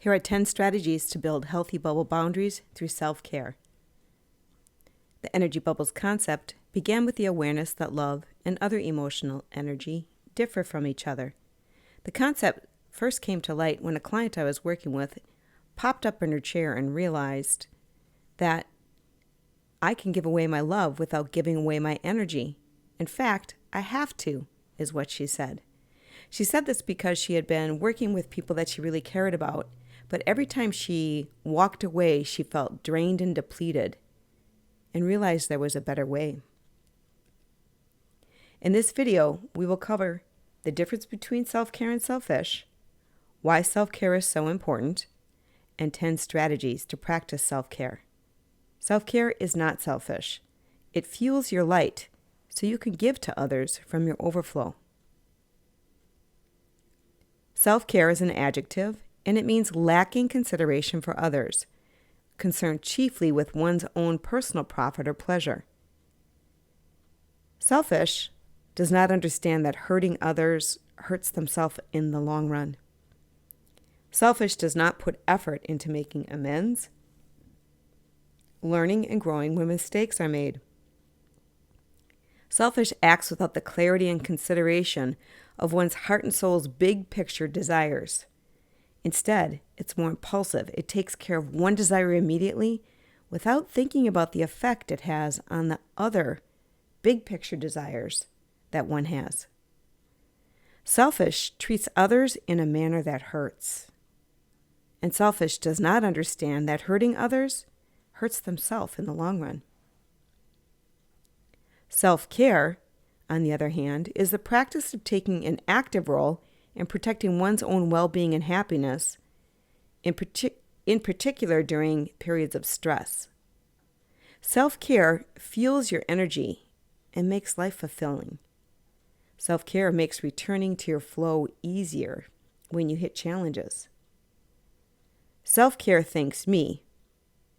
Here are 10 strategies to build healthy bubble boundaries through self-care. The energy bubbles concept began with the awareness that love and other emotional energy differ from each other. The concept first came to light when a client I was working with popped up in her chair and realized that I can give away my love without giving away my energy. In fact, I have to, is what she said. She said this because she had been working with people that she really cared about, but every time she walked away, she felt drained and depleted and realized there was a better way. In this video, we will cover the difference between self-care and selfish, why self-care is so important, and 10 strategies to practice self-care. Self-care is not selfish. It fuels your light so you can give to others from your overflow. Self-care is an adjective, and it means lacking consideration for others, concerned chiefly with one's own personal profit or pleasure. Selfish does not understand that hurting others hurts themselves in the long run. Selfish does not put effort into making amends, learning and growing when mistakes are made. Selfish acts without the clarity and consideration of one's heart and soul's big picture desires. Instead, it's more impulsive. It takes care of one desire immediately without thinking about the effect it has on the other big picture desires that one has. Selfish treats others in a manner that hurts. And selfish does not understand that hurting others hurts themselves in the long run. Self-care, on the other hand, is the practice of taking an active role in protecting one's own well-being and happiness, in particular during periods of stress. Self-care fuels your energy and makes life fulfilling. Self-care makes returning to your flow easier when you hit challenges. Self-care thinks me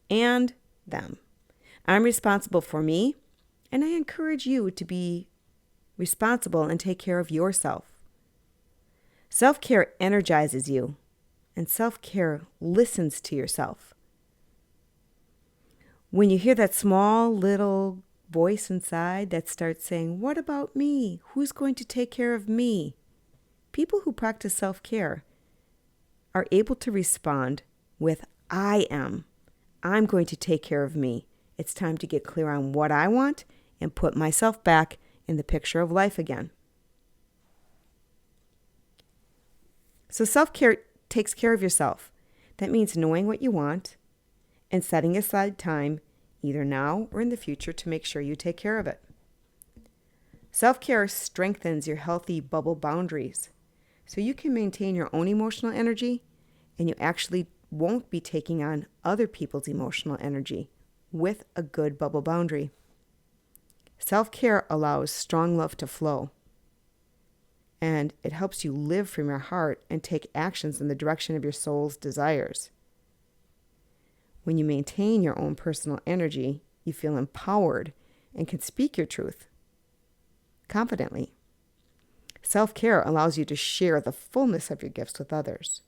and them. I'm responsible for me, and I encourage you to be responsible and take care of yourself. Self-care energizes you, and self-care listens to yourself. When you hear that small little voice inside that starts saying, "What about me? Who's going to take care of me?" People who practice self-care are able to respond with, "I am. I'm going to take care of me. It's time to get clear on what I want and put myself back in the picture of life again." So self-care takes care of yourself. That means knowing what you want and setting aside time, either now or in the future, to make sure you take care of it. Self-care strengthens your healthy bubble boundaries, so you can maintain your own emotional energy, and you actually won't be taking on other people's emotional energy with a good bubble boundary. Self-care allows strong love to flow, and it helps you live from your heart and take actions in the direction of your soul's desires. When you maintain your own personal energy, you feel empowered and can speak your truth confidently. Self-care allows you to share the fullness of your gifts with others.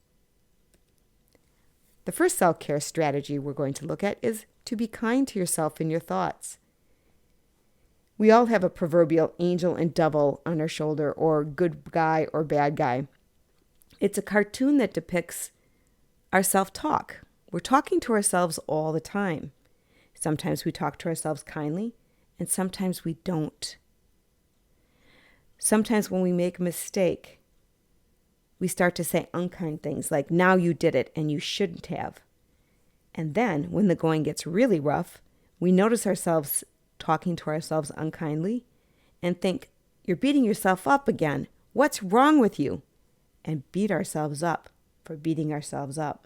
The first self-care strategy we're going to look at is to be kind to yourself in your thoughts. We all have a proverbial angel and devil on our shoulder, or good guy or bad guy. It's a cartoon that depicts our self-talk. We're talking to ourselves all the time. Sometimes we talk to ourselves kindly, and sometimes we don't. Sometimes when we make a mistake, we start to say unkind things like, "Now you did it and you shouldn't have." And then when the going gets really rough, we notice ourselves talking to ourselves unkindly and think, "You're beating yourself up again. What's wrong with you?" And beat ourselves up for beating ourselves up.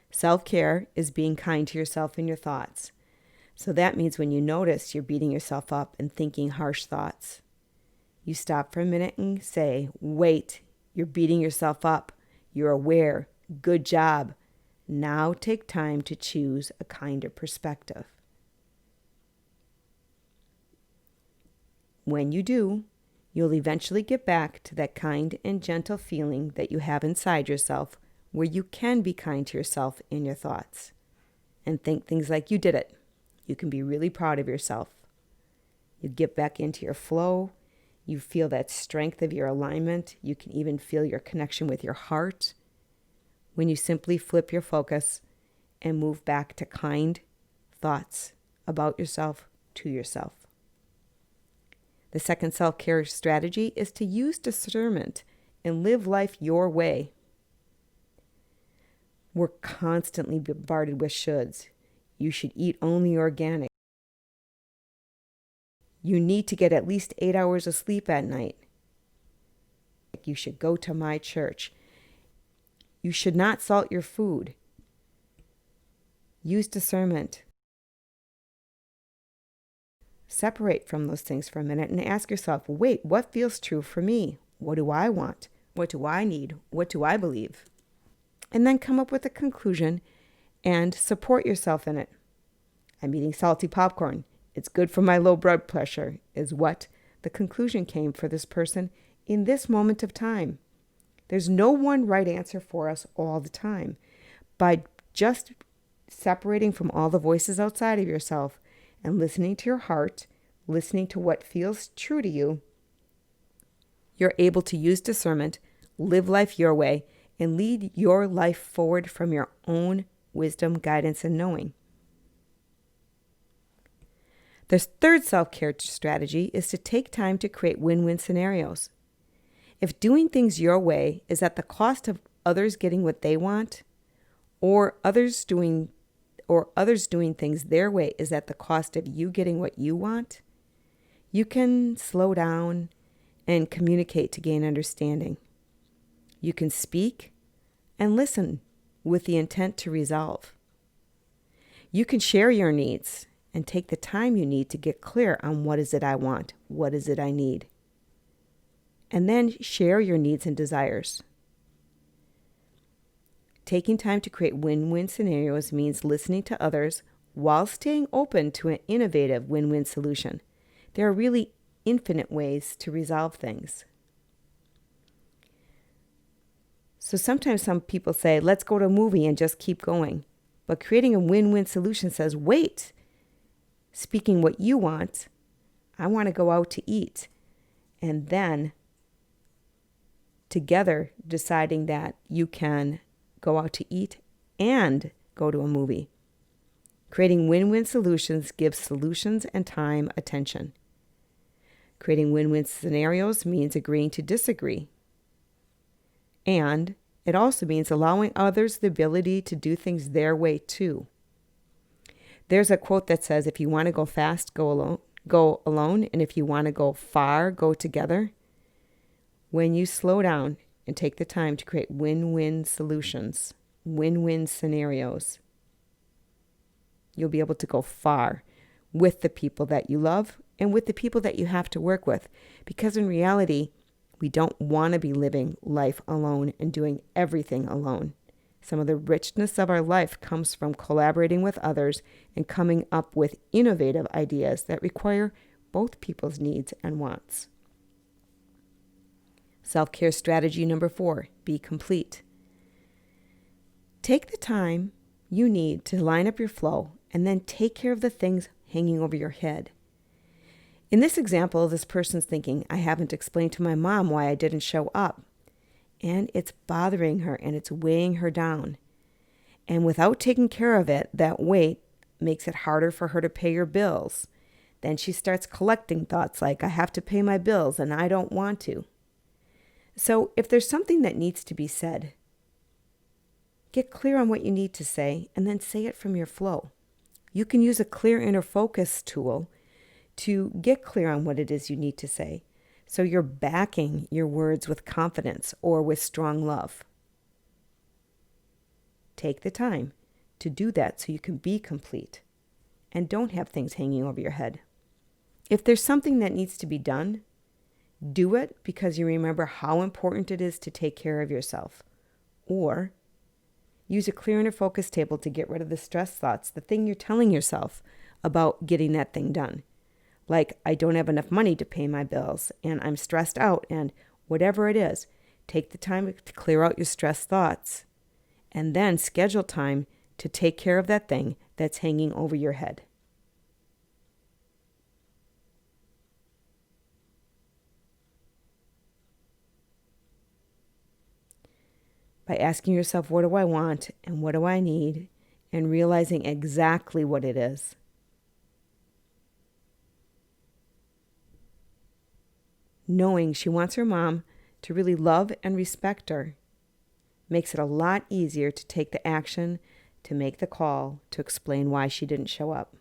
Self-care is being kind to yourself in your thoughts. So that means when you notice you're beating yourself up and thinking harsh thoughts, you stop for a minute and say, "Wait, you're beating yourself up. You're aware. Good job. Now take time to choose a kinder perspective." When you do, you'll eventually get back to that kind and gentle feeling that you have inside yourself where you can be kind to yourself in your thoughts and think things like you did it. You can be really proud of yourself. You get back into your flow. You feel that strength of your alignment. You can even feel your connection with your heart when you simply flip your focus and move back to kind thoughts about yourself to yourself. The second self-care strategy is to use discernment and live life your way. We're constantly bombarded with shoulds. You should eat only organic. You need to get at least 8 hours of sleep at night. You should go to my church. You should not salt your food. Use discernment. Separate from those things for a minute and ask yourself, wait, what feels true for me? What do I want? What do I need? What do I believe? And then come up with a conclusion and support yourself in it. I'm eating salty popcorn. It's good for my low blood pressure, is what the conclusion came for this person in this moment of time. There's no one right answer for us all the time. By just separating from all the voices outside of yourself and listening to your heart, listening to what feels true to you, you're able to use discernment, live life your way, and lead your life forward from your own wisdom, guidance, and knowing. The third self-care strategy is to take time to create win-win scenarios. If doing things your way is at the cost of others getting what they want, or others doing things their way is at the cost of you getting what you want, you can slow down and communicate to gain understanding. You can speak and listen with the intent to resolve. You can share your needs and take the time you need to get clear on what is it I want, what is it I need. And then share your needs and desires. Taking time to create win-win scenarios means listening to others while staying open to an innovative win-win solution. There are really infinite ways to resolve things. So sometimes some people say, let's go to a movie and just keep going. But creating a win-win solution says, wait, speaking what you want, I want to go out to eat. And then together deciding that you can go out to eat and go to a movie. Creating win-win solutions gives solutions and time attention. Creating win-win scenarios means agreeing to disagree. And it also means allowing others the ability to do things their way too. There's a quote that says, if you want to go fast, go alone. And if you want to go far, go together. When you slow down and take the time to create win-win solutions, win-win scenarios, you'll be able to go far with the people that you love and with the people that you have to work with. Because in reality, we don't want to be living life alone and doing everything alone. Some of the richness of our life comes from collaborating with others and coming up with innovative ideas that require both people's needs and wants. Self-care strategy number 4, be complete. Take the time you need to line up your flow and then take care of the things hanging over your head. In this example, this person's thinking, I haven't explained to my mom why I didn't show up. And it's bothering her and it's weighing her down. And without taking care of it, that weight makes it harder for her to pay your bills. Then she starts collecting thoughts like, I have to pay my bills and I don't want to. So if there's something that needs to be said, get clear on what you need to say and then say it from your flow. You can use a clear inner focus tool to get clear on what it is you need to say. So you're backing your words with confidence or with strong love. Take the time to do that so you can be complete and don't have things hanging over your head. If there's something that needs to be done, do it because you remember how important it is to take care of yourself. Or use a clear inner focus table to get rid of the stress thoughts, the thing you're telling yourself about getting that thing done. Like, I don't have enough money to pay my bills, and I'm stressed out, and whatever it is, take the time to clear out your stress thoughts and then schedule time to take care of that thing that's hanging over your head. By asking yourself, what do I want and what do I need, and realizing exactly what it is. Knowing she wants her mom to really love and respect her makes it a lot easier to take the action, to make the call, to explain why she didn't show up.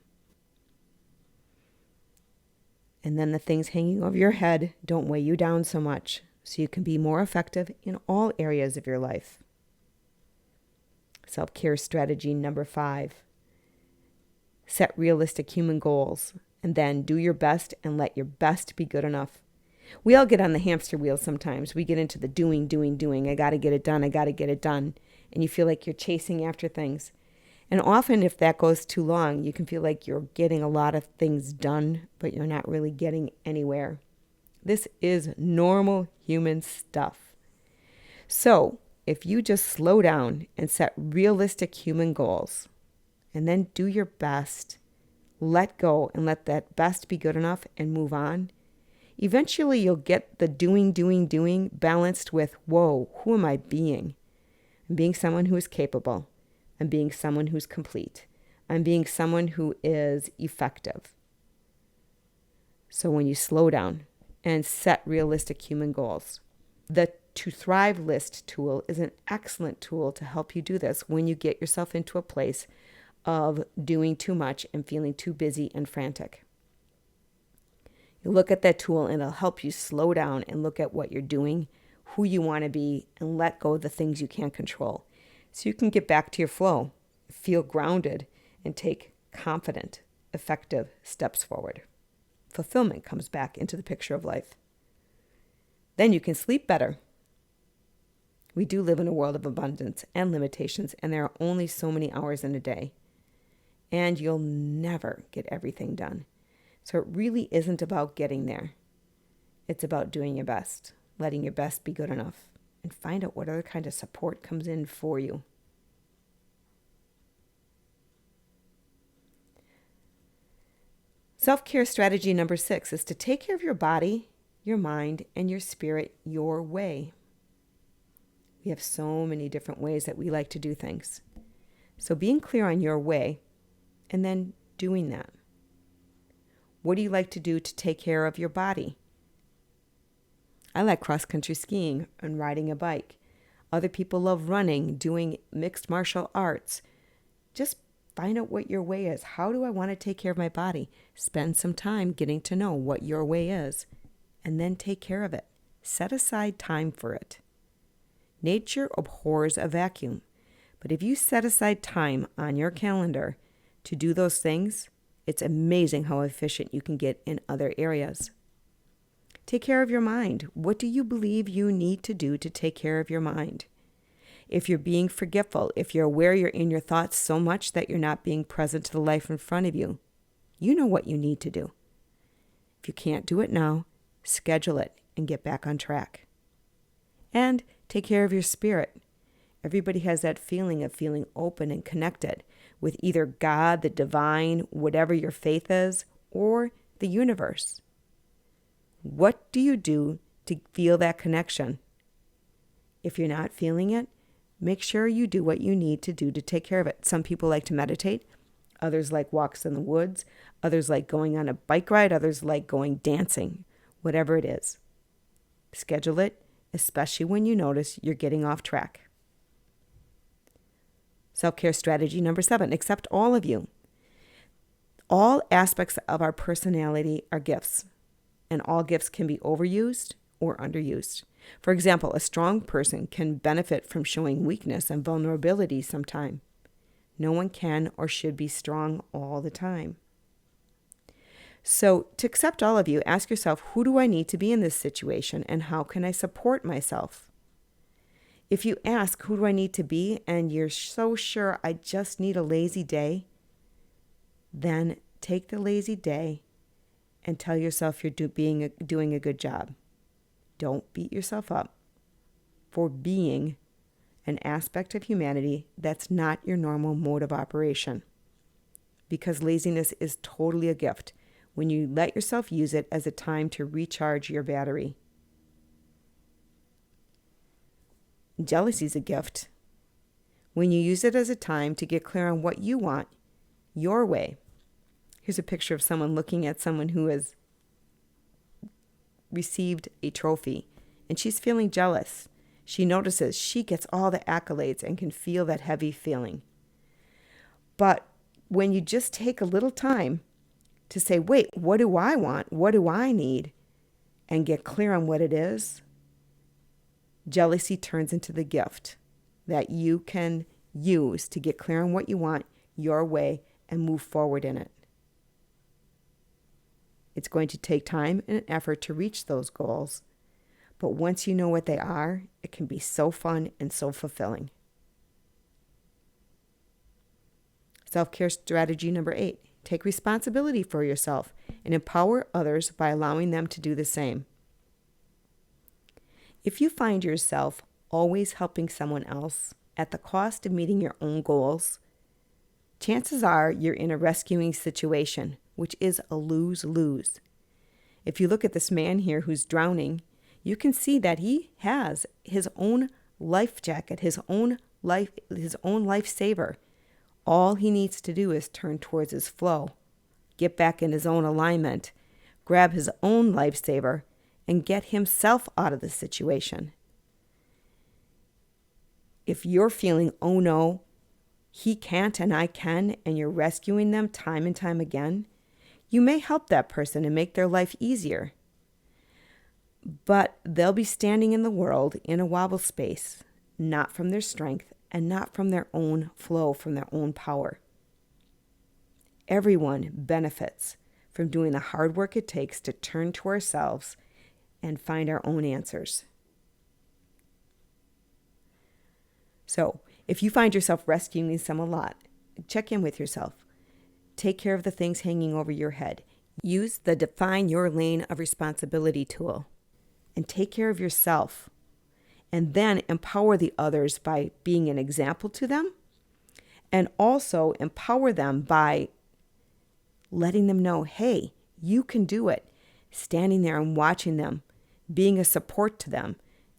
And then the things hanging over your head don't weigh you down so much, so you can be more effective in all areas of your life. Self-care strategy number 5. Set realistic human goals, and then do your best and let your best be good enough. We all get on the hamster wheel sometimes. We get into the doing. I got to get it done. And you feel like you're chasing after things. And often if that goes too long, you can feel like you're getting a lot of things done, but you're not really getting anywhere. This is normal human stuff. So if you just slow down and set realistic human goals, and then do your best, let go and let that best be good enough and move on, eventually you'll get the doing balanced with, whoa, who am I being? I'm being someone who is capable. I'm being someone who's complete. I'm being someone who is effective. So when you slow down and set realistic human goals, the To Thrive list tool is an excellent tool to help you do this when you get yourself into a place of doing too much and feeling too busy and frantic. You look at that tool and it'll help you slow down and look at what you're doing, who you want to be, and let go of the things you can't control. So you can get back to your flow, feel grounded, and take confident, effective steps forward. Fulfillment comes back into the picture of life. Then you can sleep better. We do live in a world of abundance and limitations, and there are only so many hours in a day. And you'll never get everything done. So it really isn't about getting there. It's about doing your best, letting your best be good enough, and find out what other kind of support comes in for you. Self-care strategy number 6 is to take care of your body, your mind, and your spirit your way. We have so many different ways that we like to do things. So being clear on your way and then doing that. What do you like to do to take care of your body? I like cross-country skiing and riding a bike. Other people love running, doing mixed martial arts. Just find out what your way is. How do I want to take care of my body? Spend some time getting to know what your way is, and then take care of it. Set aside time for it. Nature abhors a vacuum, but if you set aside time on your calendar to do those things, it's amazing how efficient you can get in other areas. Take care of your mind. What do you believe you need to do to take care of your mind? If you're being forgetful, if you're aware you're in your thoughts so much that you're not being present to the life in front of you, you know what you need to do. If you can't do it now, schedule it and get back on track. And take care of your spirit. Everybody has that feeling of feeling open and connected with either God, the divine, whatever your faith is, or the universe. What do you do to feel that connection? If you're not feeling it, make sure you do what you need to do to take care of it. Some people like to meditate. Others like walks in the woods. Others like going on a bike ride. Others like going dancing. Whatever it is. Schedule it, especially when you notice you're getting off track. Self-care strategy number 7, accept all of you. All aspects of our personality are gifts, and all gifts can be overused or underused. For example, a strong person can benefit from showing weakness and vulnerability sometime. No one can or should be strong all the time. So to accept all of you, ask yourself, who do I need to be in this situation, and how can I support myself? If you ask, who do I need to be, and you're so sure I just need a lazy day, then take the lazy day and tell yourself you're doing a good job. Don't beat yourself up for being an aspect of humanity that's not your normal mode of operation. Because laziness is totally a gift when you let yourself use it as a time to recharge your battery. Jealousy is a gift when you use it as a time to get clear on what you want, your way. Here's a picture of someone looking at someone who has received a trophy, and she's feeling jealous. She notices she gets all the accolades and can feel that heavy feeling. But when you just take a little time to say, wait, what do I want? What do I need? And get clear on what it is, jealousy turns into the gift that you can use to get clear on what you want, your way, and move forward in it. It's going to take time and effort to reach those goals, but once you know what they are, it can be so fun and so fulfilling. Self-care strategy number 8. Take responsibility for yourself and empower others by allowing them to do the same. If you find yourself always helping someone else at the cost of meeting your own goals, chances are you're in a rescuing situation, which is a lose-lose. If you look at this man here who's drowning, you can see that he has his own life jacket, his own lifesaver. All he needs to do is turn towards his flow, get back in his own alignment, grab his own lifesaver, and get himself out of the situation. If you're feeling, oh no, he can't and I can, and you're rescuing them time and time again, you may help that person and make their life easier. But they'll be standing in the world in a wobble space, not from their strength and not from their own flow, from their own power. Everyone benefits from doing the hard work it takes to turn to ourselves and find our own answers. So, if you find yourself rescuing someone a lot, check in with yourself. Take care of the things hanging over your head. Use the Define Your Lane of Responsibility tool and take care of yourself. And then empower the others by being an example to them, and also empower them by letting them know, hey, you can do it. Standing there and watching them, being a support to them,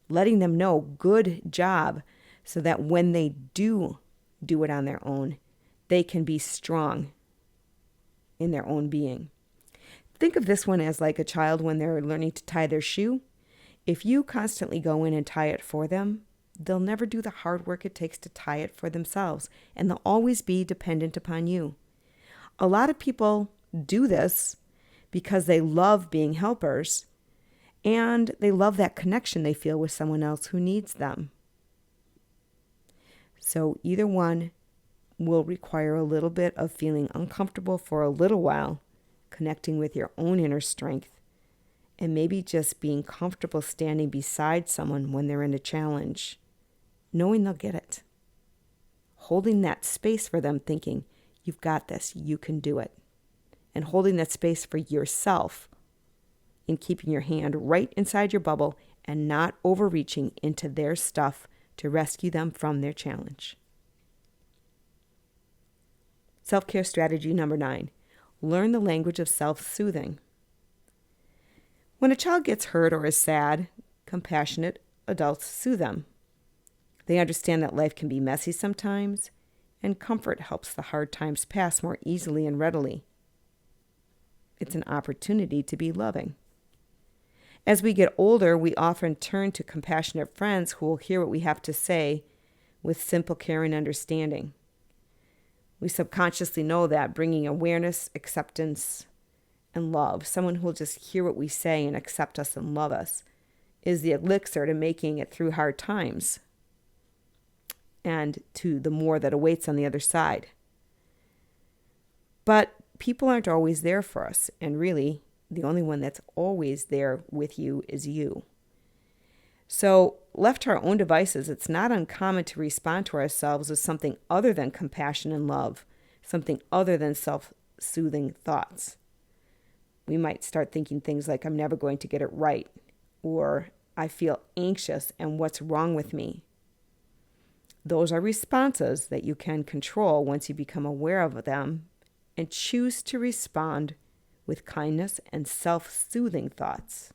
letting them know, good job, so that when they do it on their own, they can be strong in their own being. Think of this one as like a child when they're learning to tie their shoe. If you constantly go in and tie it for them, they'll never do the hard work it takes to tie it for themselves, and they'll always be dependent upon you. A lot of people do this because they love being helpers, and they love that connection they feel with someone else who needs them. So either one will require a little bit of feeling uncomfortable for a little while, connecting with your own inner strength, and maybe just being comfortable standing beside someone when they're in a challenge, knowing they'll get it. Holding that space for them, thinking, you've got this, you can do it. And holding that space for yourself in keeping your hand right inside your bubble and not overreaching into their stuff to rescue them from their challenge. Self-care strategy number 9. Learn the language of self-soothing. When a child gets hurt or is sad, compassionate adults soothe them. They understand that life can be messy sometimes, and comfort helps the hard times pass more easily and readily. It's an opportunity to be loving. As we get older, we often turn to compassionate friends who will hear what we have to say with simple care and understanding. We subconsciously know that bringing awareness, acceptance, and love, someone who will just hear what we say and accept us and love us, is the elixir to making it through hard times and to the more that awaits on the other side. But people aren't always there for us, and really, the only one that's always there with you is you. So, left to our own devices, it's not uncommon to respond to ourselves with something other than compassion and love, something other than self-soothing thoughts. We might start thinking things like, I'm never going to get it right, or I feel anxious and what's wrong with me? Those are responses that you can control once you become aware of them and choose to respond with kindness and self-soothing thoughts.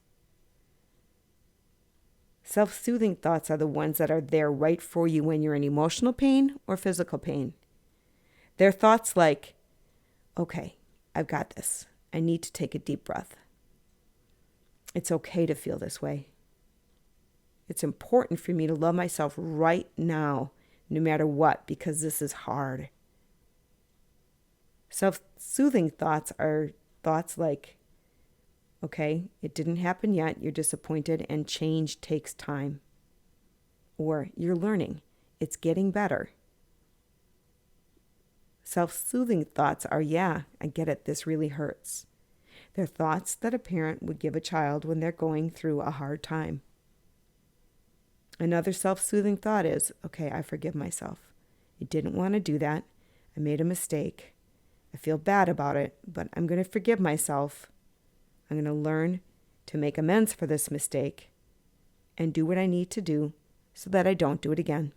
Self-soothing thoughts are the ones that are there right for you when you're in emotional pain or physical pain. They're thoughts like, okay, I've got this. I need to take a deep breath. It's okay to feel this way. It's important for me to love myself right now, no matter what, because this is hard. Self-soothing thoughts are thoughts like, okay, it didn't happen yet, you're disappointed, and change takes time. Or you're learning, it's getting better. Self-soothing thoughts are, yeah, I get it, this really hurts. They're thoughts that a parent would give a child when they're going through a hard time. Another self-soothing thought is, okay, I forgive myself. I didn't want to do that. I made a mistake. I feel bad about it, but I'm going to forgive myself. I'm going to learn to make amends for this mistake and do what I need to do so that I don't do it again.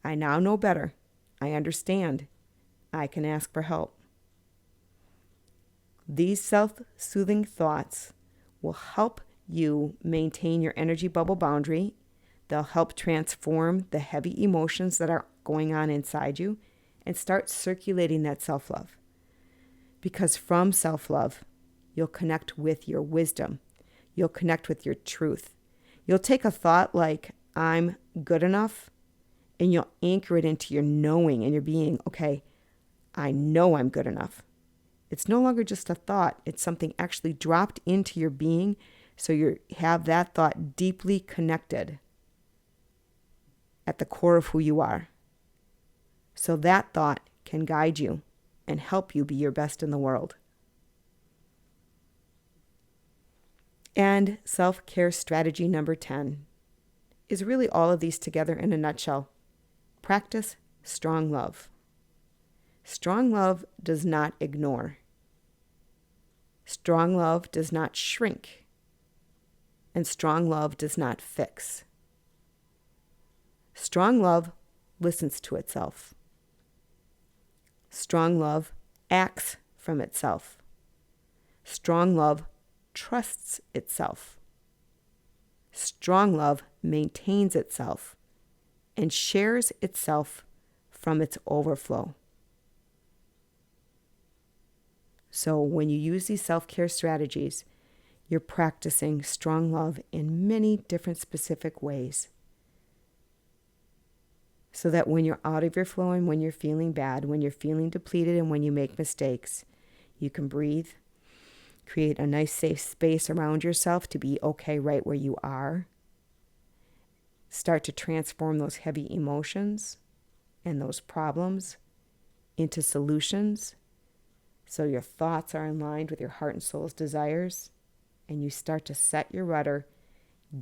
I now know better. I understand. I can ask for help. These self-soothing thoughts will help you maintain your energy bubble boundary. They'll help transform the heavy emotions that are going on inside you and start circulating that self-love. Because from self-love, you'll connect with your wisdom. You'll connect with your truth. You'll take a thought like, I'm good enough, and you'll anchor it into your knowing and your being. Okay, I know I'm good enough. It's no longer just a thought. It's something actually dropped into your being, so you have that thought deeply connected at the core of who you are. So that thought can guide you and help you be your best in the world. And self-care strategy number 10 is really all of these together in a nutshell. Practice strong love. Strong love does not ignore. Strong love does not shrink. And strong love does not fix. Strong love listens to itself. Strong love acts from itself. Strong love trusts itself. Strong love maintains itself and shares itself from its overflow. So when you use these self-care strategies, you're practicing strong love in many different specific ways. So that when you're out of your flow and when you're feeling bad, when you're feeling depleted and when you make mistakes, you can breathe, create a nice safe space around yourself to be okay right where you are. Start to transform those heavy emotions and those problems into solutions. So your thoughts are in line with your heart and soul's desires. And you start to set your rudder,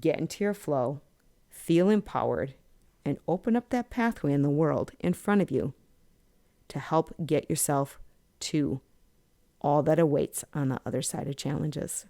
get into your flow, feel empowered, and open up that pathway in the world in front of you to help get yourself to all that awaits on the other side of challenges.